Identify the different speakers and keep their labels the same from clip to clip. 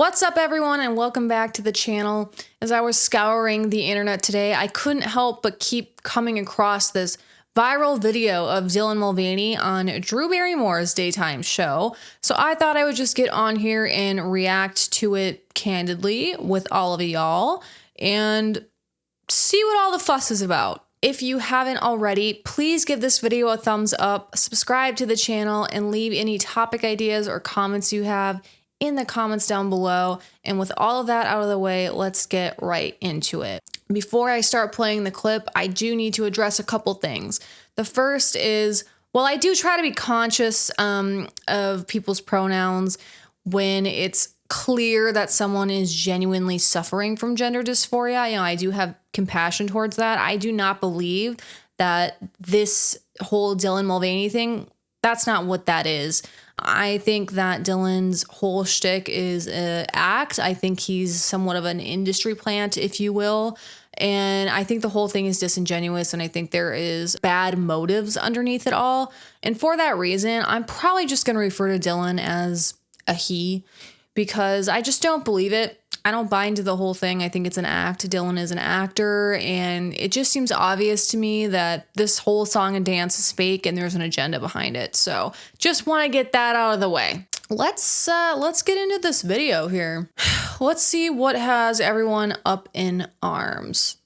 Speaker 1: What's up, everyone, and welcome back to the channel. As I was scouring the internet today, I couldn't help but keep coming across this viral video of Dylan Mulvaney on Drew Barrymore's daytime show. So I thought I would just get on here and react to it candidly with all of y'all and see what all the fuss is about. If you haven't already, please give this video a thumbs up, subscribe to the channel, and leave any topic ideas or comments you have in the comments down below. And with all of that out of the way, let's get right into it. Before I start playing the clip, I do need to address a couple things. The first is, well, I do try to be conscious of people's pronouns when it's clear that someone is genuinely suffering from gender dysphoria. You know, I do have compassion towards that. I do not believe that this whole Dylan Mulvaney thing, that's not what that is. I think that Dylan's whole shtick is an act. I think he's somewhat of an industry plant, if you will. And I think the whole thing is disingenuous, and I think there is bad motives underneath it all. And for that reason, I'm probably just going to refer to Dylan as a he, because I just don't believe it. I don't buy into the whole thing. I think it's an act. Dylan is an actor, and it just seems obvious to me that this whole song and dance is fake and there's an agenda behind it. So just want to get that out of the way. Let's get into this video here. Let's see what has everyone up in arms.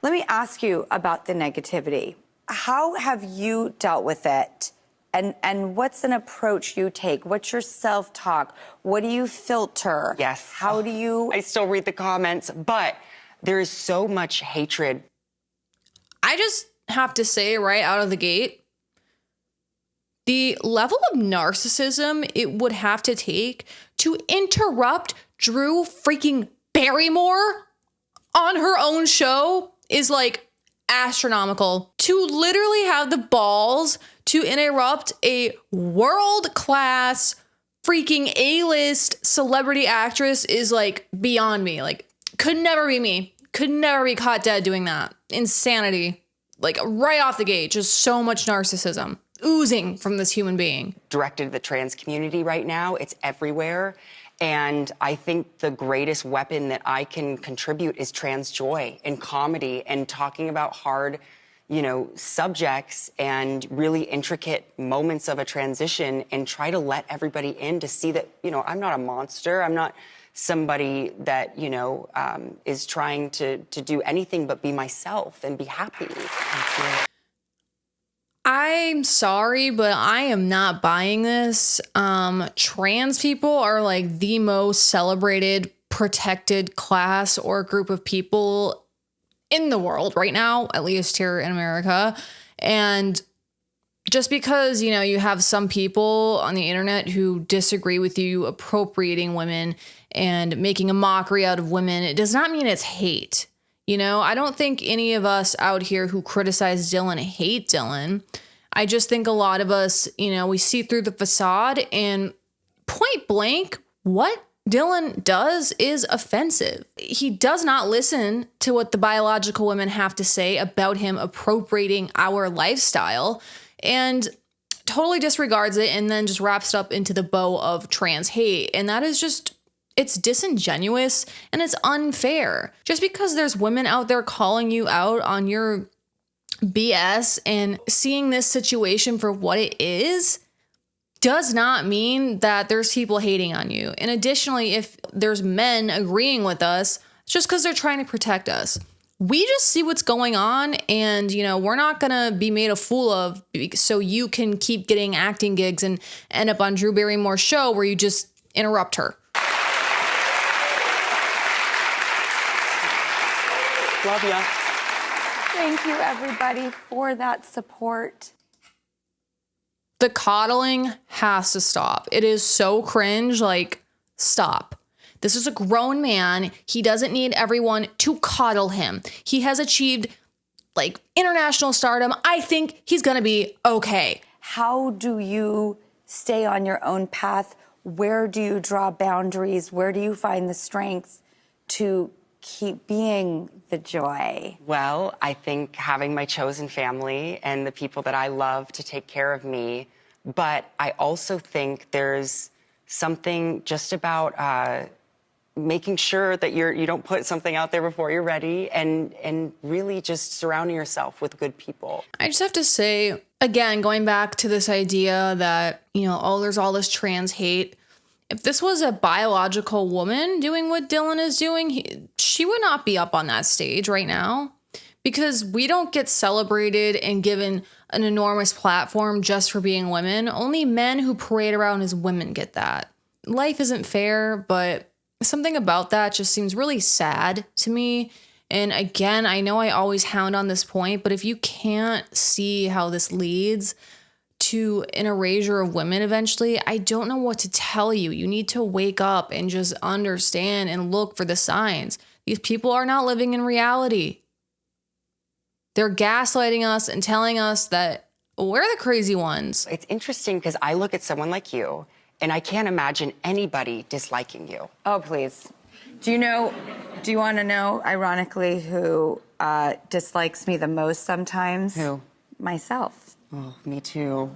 Speaker 2: Let me ask you about the negativity. How have you dealt with it? And what's an approach you take? What's your self-talk? What do you filter?
Speaker 3: Yes.
Speaker 2: How do you...
Speaker 3: I still read the comments, but there is so much hatred.
Speaker 1: I just have to say right out of the gate, the level of narcissism it would have to take to interrupt Drew freaking Barrymore on her own show is like astronomical. To literally have the balls to interrupt a world-class freaking A-list celebrity actress is like beyond me. Like, could never be me. Could never be caught dead doing that. Insanity. Like, right off the gate, just so much narcissism oozing from this human being.
Speaker 3: Directed at the trans community right now. It's everywhere. And I think the greatest weapon that I can contribute is trans joy and comedy and talking about hard, subjects and really intricate moments of a transition, and try to let everybody in to see that, I'm not a monster. I'm not somebody that, is trying to do anything but be myself and be happy.
Speaker 1: I'm sorry, but I am not buying this. Trans people are like the most celebrated, protected class or group of people in the world right now, at least here in America. And just because, you have some people on the internet who disagree with you appropriating women and making a mockery out of women, it does not mean it's hate. I don't think any of us out here who criticize Dylan hate Dylan. I just think a lot of us, we see through the facade, and point blank, what Dylan does is offensive. He does not listen to what the biological women have to say about him appropriating our lifestyle, and totally disregards it, and then just wraps it up into the bow of trans hate. And that is just, it's disingenuous and it's unfair. Just because there's women out there calling you out on your BS and seeing this situation for what it is does not mean that there's people hating on you. And additionally, if there's men agreeing with us, it's just because they're trying to protect us. We just see what's going on, and, we're not going to be made a fool of so you can keep getting acting gigs and end up on Drew Barrymore's show where you just interrupt her.
Speaker 3: Love ya.
Speaker 2: Thank you, everybody, for that support.
Speaker 1: The coddling has to stop. It is so cringe. Like, stop. This is a grown man. He doesn't need everyone to coddle him. He has achieved like international stardom. I think he's going to be okay.
Speaker 2: How do you stay on your own path? Where do you draw boundaries? Where do you find the strength to keep being the joy?
Speaker 3: Well, I think having my chosen family and the people that I love to take care of me. But I also think there's something just about making sure that you don't put something out there before you're ready, and really just surrounding yourself with good people.
Speaker 1: I just have to say, again, going back to this idea that, you know, oh, there's all this trans hate. If this was a biological woman doing what Dylan is doing, she would not be up on that stage right now, because we don't get celebrated and given an enormous platform just for being women. Only men who parade around as women get that. Life isn't fair, but something about that just seems really sad to me. And again, I know I always hound on this point, but if you can't see how this leads to an erasure of women eventually, I don't know what to tell you. You need to wake up and just understand and look for the signs. These people are not living in reality. They're gaslighting us and telling us that we're the crazy ones.
Speaker 3: It's interesting because I look at someone like you, and I can't imagine anybody disliking you.
Speaker 2: Oh, please. Do you want to know, ironically, who dislikes me the most sometimes?
Speaker 3: Who?
Speaker 2: Myself.
Speaker 3: Oh, me too.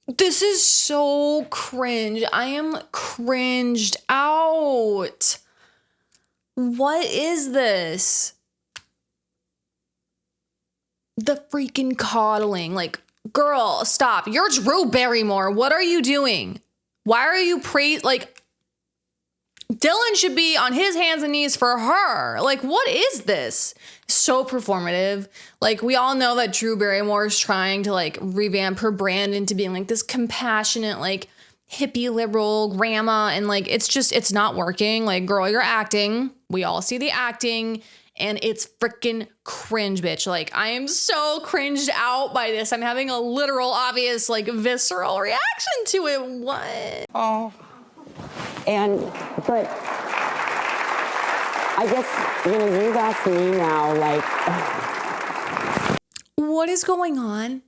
Speaker 1: This is so cringe. I am cringed out. What is this? The freaking coddling. Like, girl, stop. You're Drew Barrymore. What are you doing? Why are you like, Dylan should be on his hands and knees for her. Like, what is this? So performative. Like, we all know that Drew Barrymore is trying to, like, revamp her brand into being, like, this compassionate, like, hippie liberal grandma. And, like, it's not working. Like, girl, you're acting. We all see the acting. And it's freaking cringe, bitch. Like, I am so cringed out by this. I'm having a literal, obvious, like, visceral reaction to it. What?
Speaker 3: Oh. But I guess, you've asked me now, like.
Speaker 1: What is going on?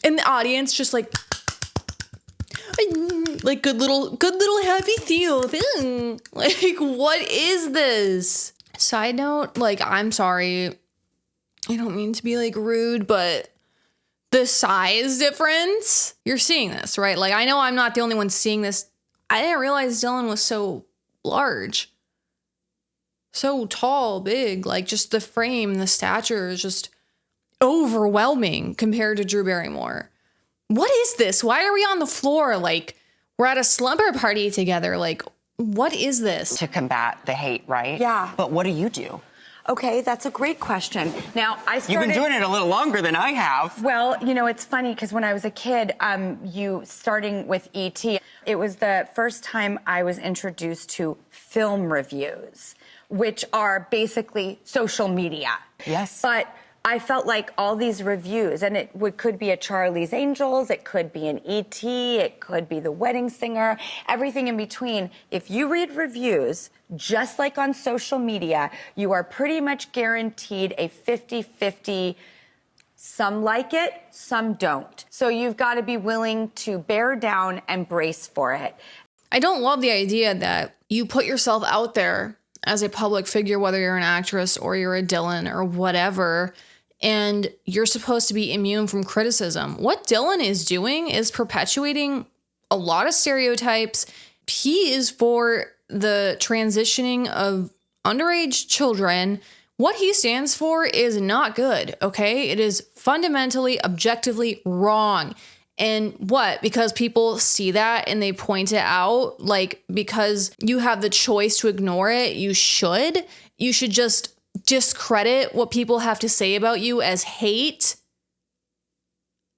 Speaker 1: And the audience just like good little happy Theo thing. Like, what is this? Side note, like, I'm sorry, I don't mean to be, like, rude, but the size difference, you're seeing this, right? Like, I know I'm not the only one seeing this. I didn't realize Dylan was so large, so tall, big, like, just the frame, the stature is just overwhelming compared to Drew Barrymore. What is this? Why are we on the floor? Like, we're at a slumber party together. Like, what is this?
Speaker 3: To combat the hate, right?
Speaker 2: Yeah.
Speaker 3: But what do you do?
Speaker 2: Okay, that's a great question. Now,
Speaker 3: You've been doing it a little longer than I have.
Speaker 2: Well, it's funny because when I was a kid, starting with E.T., it was the first time I was introduced to film reviews, which are basically social media.
Speaker 3: Yes.
Speaker 2: But I felt like all these reviews, and could be a Charlie's Angels, it could be an E.T., it could be The Wedding Singer, everything in between. If you read reviews, just like on social media, you are pretty much guaranteed a 50-50. Some like it, some don't. So you've got to be willing to bear down and brace for it.
Speaker 1: I don't love the idea that you put yourself out there as a public figure, whether you're an actress or you're a Dylan or whatever, and you're supposed to be immune from criticism. What Dylan is doing is perpetuating a lot of stereotypes. He is for the transitioning of underage children. What he stands for is not good, okay? It is fundamentally, objectively wrong. And what? Because people see that and they point it out, like, because you have the choice to ignore it, you should just discredit what people have to say about you as hate.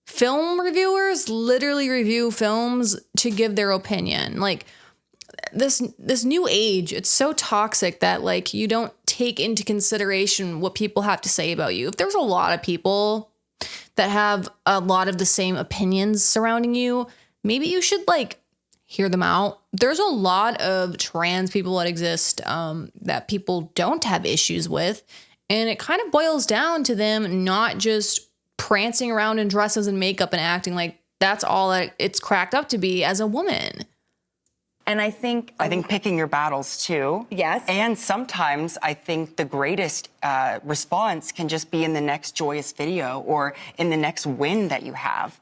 Speaker 1: Film reviewers literally review films to give their opinion. Like, this new age, it's so toxic that, like, you don't take into consideration what people have to say about you. If there's a lot of people that have a lot of the same opinions surrounding you, maybe you should, like, hear them out. There's a lot of trans people that exist that people don't have issues with. And it kind of boils down to them not just prancing around in dresses and makeup and acting like that's all that it's cracked up to be as a woman.
Speaker 2: And I think
Speaker 3: picking your battles too.
Speaker 2: Yes.
Speaker 3: And sometimes I think the greatest response can just be in the next joyous video or in the next win that you have.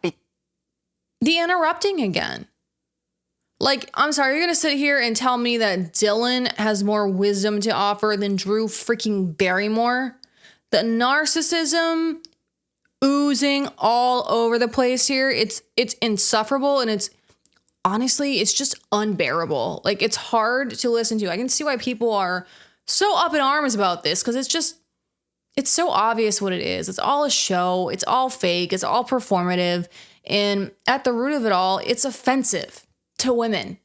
Speaker 1: the interrupting again. Like, I'm sorry, you're going to sit here and tell me that Dylan has more wisdom to offer than Drew freaking Barrymore? The narcissism oozing all over the place here. It's insufferable, and it's honestly, it's just unbearable. Like, it's hard to listen to. I can see why people are so up in arms about this, because it's so obvious what it is. It's all a show. It's all fake. It's all performative. And at the root of it all, it's offensive to women.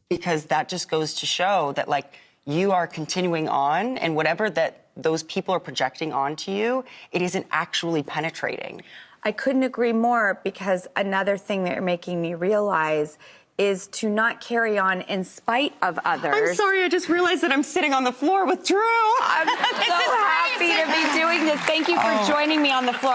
Speaker 3: Because that just goes to show that, like, you are continuing on, and whatever that those people are projecting onto you, it isn't actually penetrating.
Speaker 2: I couldn't agree more, because another thing that you're making me realize is to not carry on in spite of others.
Speaker 3: I'm sorry, I just realized that I'm sitting on the floor with Drew.
Speaker 2: I'm so happy to be doing this. Thank you for joining me on the floor.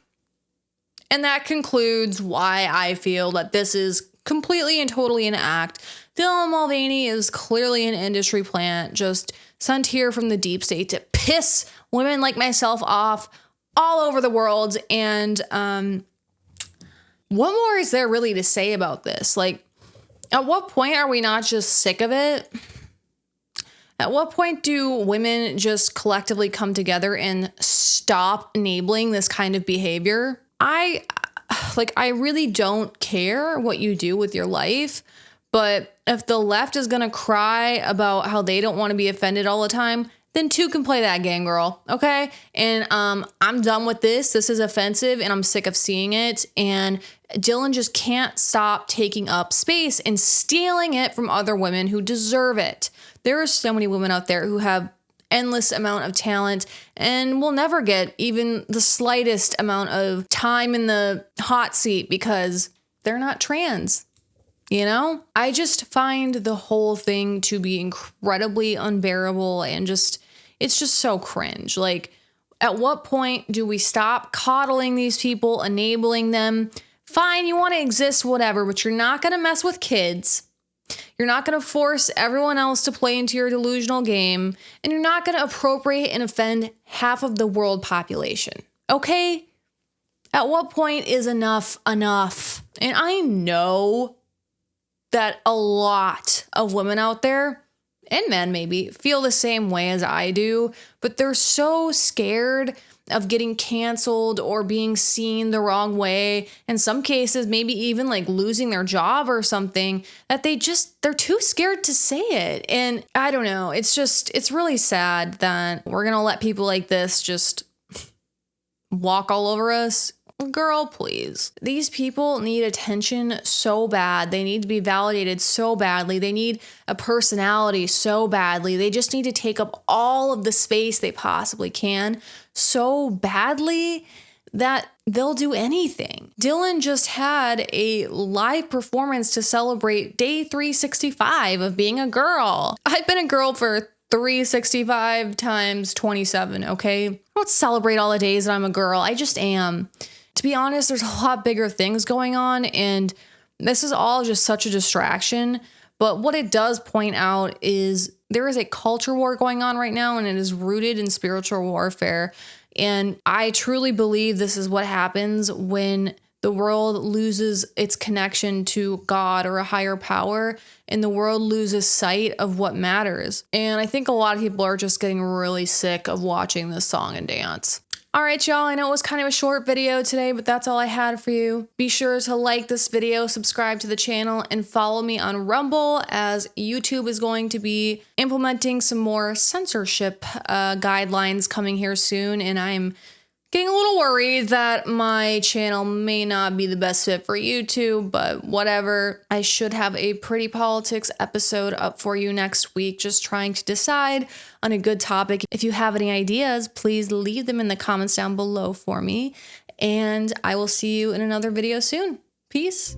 Speaker 1: And that concludes why I feel that this is completely and totally an act. Dylan Mulvaney is clearly an industry plant, just sent here from the deep state to piss women like myself off all over the world. And what more is there really to say about this? Like, at what point are we not just sick of it? At what point do women just collectively come together and stop enabling this kind of behavior? I really don't care what you do with your life, but if the left is going to cry about how they don't want to be offended all the time, then two can play that game, girl. Okay. And I'm done with this. This is offensive and I'm sick of seeing it. And Dylan just can't stop taking up space and stealing it from other women who deserve it. There are so many women out there who have endless amount of talent and will never get even the slightest amount of time in the hot seat because they're not trans. You know, I just find the whole thing to be incredibly unbearable and it's just so cringe. Like, at what point do we stop coddling these people, enabling them? Fine, you want to exist, whatever, but you're not going to mess with kids. You're not going to force everyone else to play into your delusional game, and you're not going to appropriate and offend half of the world population. Okay? At what point is enough enough? And I know that a lot of women out there, and men maybe, feel the same way as I do, but they're so scared of getting canceled or being seen the wrong way. In some cases, maybe even like losing their job or something, that they're too scared to say it. And I don't know, it's really sad that we're gonna let people like this just walk all over us. Girl, please. These people need attention so bad. They need to be validated so badly. They need a personality so badly. They just need to take up all of the space they possibly can so badly that they'll do anything. Dylan just had a live performance to celebrate day 365 of being a girl. I've been a girl for 365 times 27, okay? I don't celebrate all the days that I'm a girl. I just am. To be honest, there's a lot bigger things going on, and this is all just such a distraction. But what it does point out is there is a culture war going on right now, and it is rooted in spiritual warfare. And I truly believe this is what happens when the world loses its connection to God or a higher power, and the world loses sight of what matters. And I think a lot of people are just getting really sick of watching this song and dance. All right, y'all, I know it was kind of a short video today, but that's all I had for you. Be sure to like this video, subscribe to the channel, and follow me on Rumble, as YouTube is going to be implementing some more censorship guidelines coming here soon, and I'm getting a little worried that my channel may not be the best fit for YouTube, but whatever. I should have a Pretty Politics episode up for you next week, just trying to decide on a good topic. If you have any ideas, please leave them in the comments down below for me, and I will see you in another video soon. Peace.